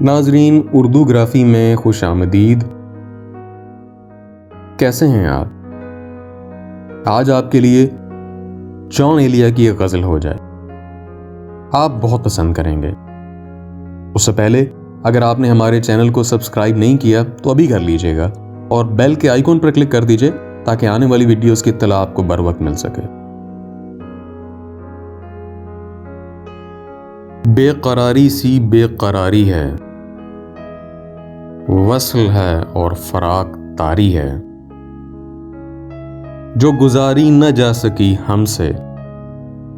नाजरीन, उर्दू ग्राफी में खुश आमदीद। कैसे हैं आप? आज आपके लिए जॉन एलिया की एक गज़ल हो जाए, आप बहुत पसंद करेंगे। उससे पहले अगर आपने हमारे चैनल को सब्सक्राइब नहीं किया तो अभी कर लीजिएगा और बेल के आइकॉन पर क्लिक कर दीजिए ताकि आने वाली वीडियोस की इत्तला आपको बर वक्त मिल सके। बेकरारी सी बेकरारी है, वस्ल है और फराक तारी है, जो गुजारी न जा सकी हमसे,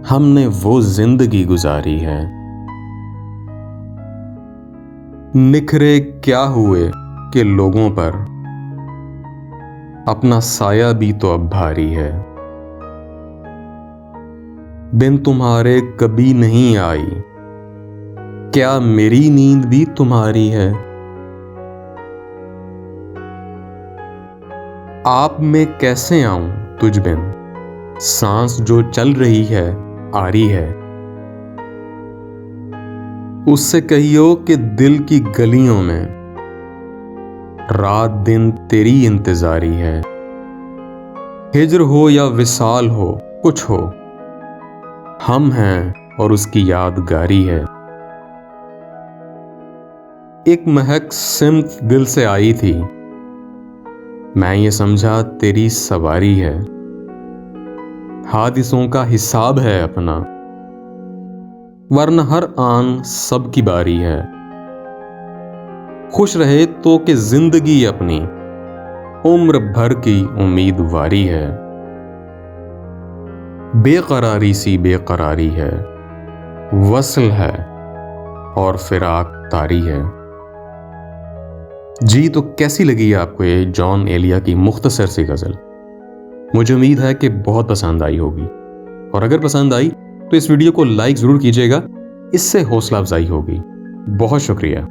हमने वो जिंदगी गुजारी है। निखरे क्या हुए कि लोगों पर अपना साया भी तो अब भारी है। बिन तुम्हारे कभी नहीं आई, क्या मेरी नींद भी तुम्हारी है। आप में कैसे आऊं तुझ बिन, सांस जो चल रही है आ रही है। उससे कहियो कि दिल की गलियों में रात दिन तेरी इंतजारी है। हिज्र हो या विसाल हो कुछ हो, हम हैं और उसकी यादगारी है। एक महक सिमत दिल से आई थी, मैं ये समझा तेरी सवारी है। हादिसों का हिसाब है अपना, वरना हर आन सब की बारी है। खुश रहे तो कि जिंदगी अपनी उम्र भर की उम्मीदवारी है। बेकरारी सी बेकरारी है, वस्ल है और फिराक तारी है। जी, तो कैसी लगी आपको ये जॉन एलिया की मुख्तसर सी गज़ल? मुझे उम्मीद है कि बहुत पसंद आई होगी, और अगर पसंद आई तो इस वीडियो को लाइक ज़रूर कीजिएगा, इससे हौसला अफजाई होगी। बहुत शुक्रिया।